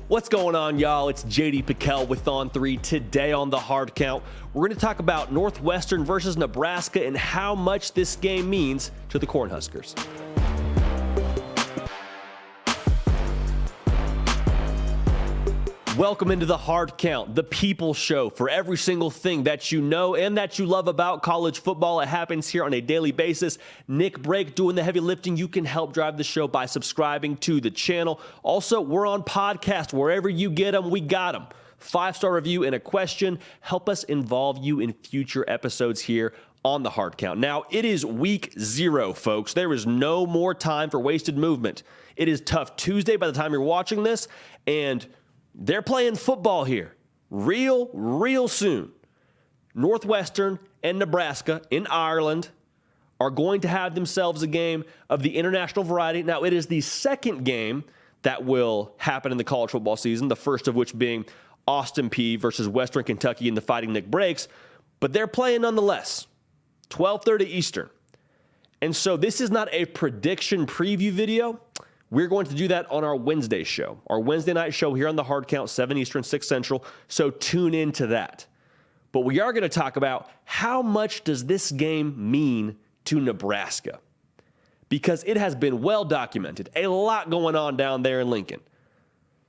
What's going on, y'all? It's JD Piquel with On 3. Today on the Hard Count, we're going to talk about Northwestern versus Nebraska and how much this game means to the Cornhuskers. Welcome into the Hard Count, the people show for every single thing that you know and that you love about college football. It happens here on a daily basis. Nick Brake doing the heavy lifting. You can help drive the show by subscribing to the channel. Also, we're on podcast. Wherever you get them, we got them. 5-star review and a question. Help us involve you in future episodes here on the Hard Count. Now, it is week 0, folks. There is no more time for wasted movement. It is Tough Tuesday by the time you're watching this, and they're playing football here real soon. Northwestern and Nebraska in Ireland are going to have themselves a game of the international variety. Now, it is the second game that will happen in the college football season, the first of which being Austin Peay versus Western Kentucky in the Fighting Nick Brakes, but they're playing nonetheless, 12:30 Eastern. And so this is not a prediction preview video. We're going to do that on our Wednesday show, our Wednesday night show here on the Hard Count, 7 Eastern, 6 Central, so tune into that. But we are going to talk about how much does this game mean to Nebraska? Because it has been well documented, a lot going on down there in Lincoln.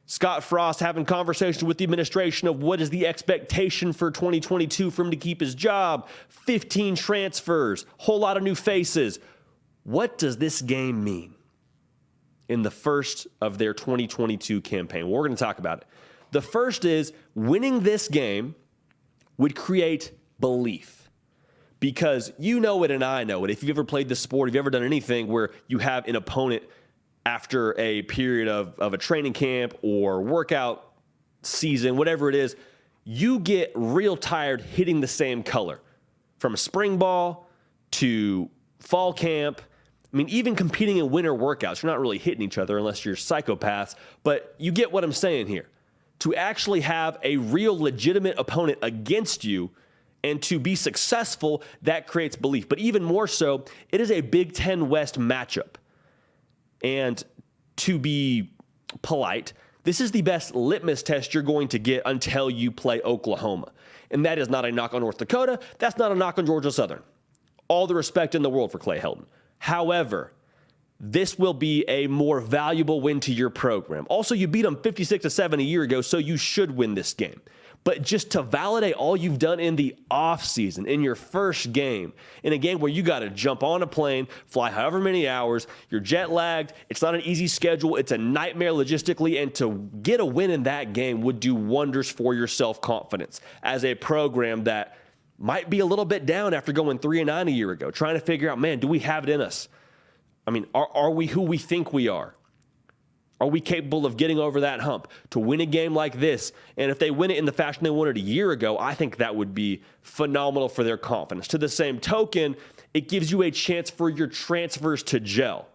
Scott Frost having conversations with the administration of what is the expectation for 2022 for him to keep his job, 15 transfers, whole lot of new faces. What does this game mean in the first of their 2022 campaign? We're going to talk about it. The first is winning this game would create belief, because you know it and I know it. If you've ever played this sport, if you've ever done anything where you have an opponent after a period of a training camp or workout season, whatever it is, you get real tired hitting the same color. From spring ball to fall camp, I mean, even competing in winter workouts, you're not really hitting each other unless you're psychopaths, but you get what I'm saying here. To actually have a real legitimate opponent against you and to be successful, that creates belief. But even more so, it is a Big Ten West matchup. And to be polite, this is the best litmus test you're going to get until you play Oklahoma. And that is not a knock on North Dakota. That's not a knock on Georgia Southern. All the respect in the world for Clay Helton. However, this will be a more valuable win to your program. Also, you beat them 56-7 a year ago, so you should win this game. But just to validate all you've done in the offseason, in your first game, in a game where you got to jump on a plane, fly however many hours, you're jet lagged, it's not an easy schedule, it's a nightmare logistically, and to get a win in that game would do wonders for your self-confidence as a program that might be a little bit down after going 3-9 a year ago, trying to figure out, man, do we have it in us? I mean, are we who we think we are? Are we capable of getting over that hump to win a game like this? And if they win it in the fashion they won it a year ago, I think that would be phenomenal for their confidence. To the same token, it gives you a chance for your transfers to gel.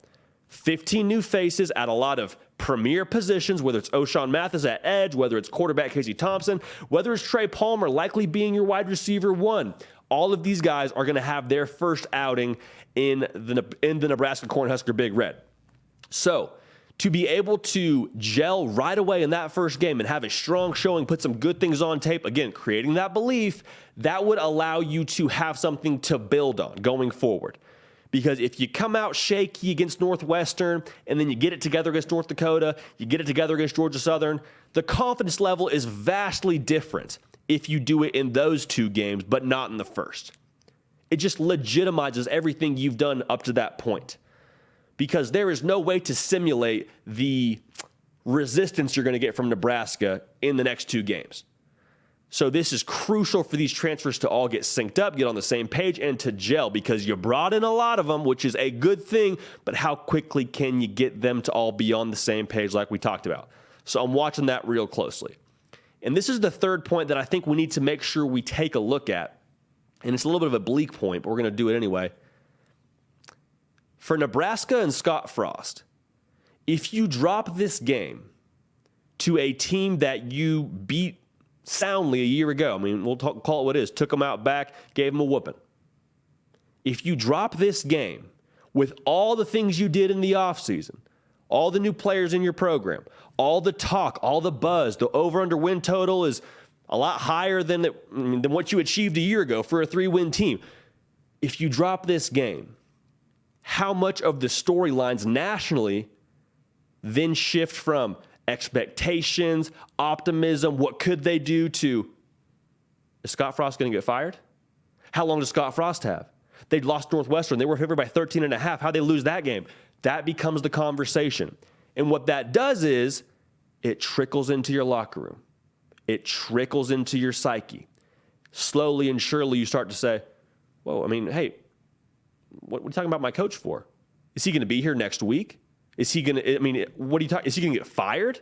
15 new faces at a lot of premier positions, whether it's O'Shawn Mathis at edge, whether it's quarterback Casey Thompson, whether it's Trey Palmer likely being your wide receiver 1. All of these guys are going to have their first outing in the Nebraska Cornhusker Big Red. So to be able to gel right away in that first game and have a strong showing, put some good things on tape, again, creating that belief, that would allow you to have something to build on going forward. Because if you come out shaky against Northwestern and then you get it together against North Dakota, you get it together against Georgia Southern, the confidence level is vastly different if you do it in those 2 games, but not in the first. It just legitimizes everything you've done up to that point. Because there is no way to simulate the resistance you're going to get from Nebraska in the next 2 games. So this is crucial for these transfers to all get synced up, get on the same page, and to gel, because you brought in a lot of them, which is a good thing, but how quickly can you get them to all be on the same page like we talked about? So I'm watching that real closely. And this is the third point that I think we need to make sure we take a look at. And it's a little bit of a bleak point, but we're going to do it anyway. For Nebraska and Scott Frost, if you drop this game to a team that you beat soundly a year ago, I mean, we'll call it what it is, took them out back, gave them a whooping. If you drop this game with all the things you did in the offseason, all the new players in your program, all the talk, all the buzz, the over-under win total is a lot higher than what you achieved a year ago for a 3-win team. If you drop this game, how much of the storylines nationally then shift from expectations, optimism, what could they do, to, is Scott Frost going to get fired? How long does Scott Frost have? They lost Northwestern. They were favored by 13.5. How'd they lose that game? That becomes the conversation. And what that does is it trickles into your locker room. It trickles into your psyche. Slowly and surely you start to say, whoa, I mean, hey, what are you talking about my coach for? Is he going to be here next week? Is he going to, I mean, what are you talking, is he going to get fired?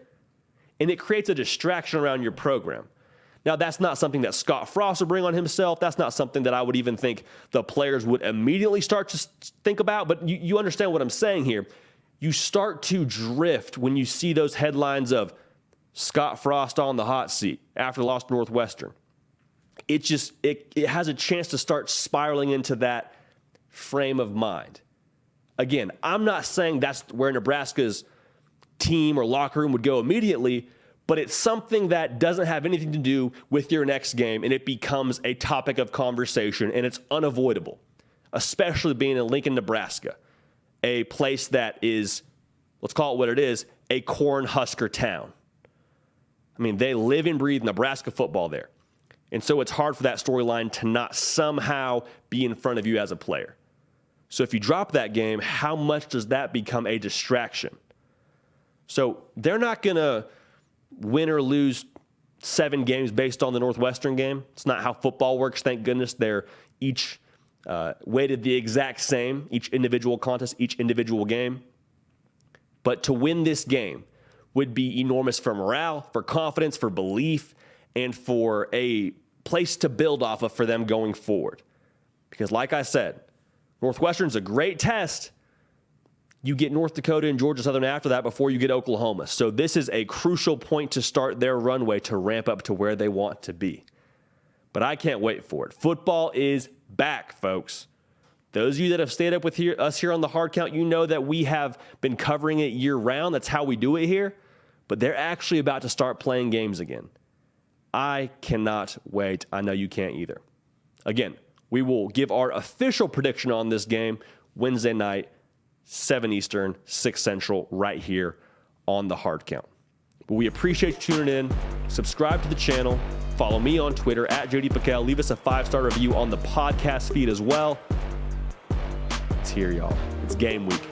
And it creates a distraction around your program. Now, that's not something that Scott Frost would bring on himself. That's not something that I would even think the players would immediately start to think about. But you understand what I'm saying here. You start to drift when you see those headlines of Scott Frost on the hot seat after the loss to Northwestern. It has a chance to start spiraling into that frame of mind. Again, I'm not saying that's where Nebraska's team or locker room would go immediately, but it's something that doesn't have anything to do with your next game, and it becomes a topic of conversation, and it's unavoidable, especially being in Lincoln, Nebraska, a place that is, let's call it what it is, a Cornhusker town. I mean, they live and breathe Nebraska football there. And so it's hard for that storyline to not somehow be in front of you as a player. So if you drop that game, how much does that become a distraction? So they're not going to win or lose 7 games based on the Northwestern game. It's not how football works, thank goodness. They're each weighted the exact same, each individual contest, each individual game. But to win this game would be enormous for morale, for confidence, for belief, and for a place to build off of for them going forward. Because like I said, Northwestern's a great test. You get North Dakota and Georgia Southern after that before you get Oklahoma. So this is a crucial point to start their runway to ramp up to where they want to be. But I can't wait for it. Football is back, folks. Those of you that have stayed up with us here on the Hard Count, you know that we have been covering it year-round. That's how we do it here. But they're actually about to start playing games again. I cannot wait. I know you can't either. Again, we will give our official prediction on this game Wednesday night, 7 Eastern, 6 Central, right here on the Hard Count. But we appreciate you tuning in. Subscribe to the channel. Follow me on Twitter at JD Pakel. Leave us a 5-star review on the podcast feed as well. It's here, y'all. It's game week.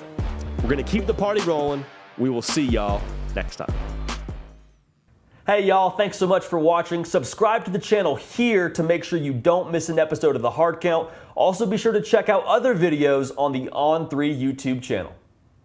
We're going to keep the party rolling. We will see y'all next time. Hey y'all, thanks so much for watching. Subscribe to the channel here to make sure you don't miss an episode of the Hard Count. Also be sure to check out other videos on the On3 YouTube channel.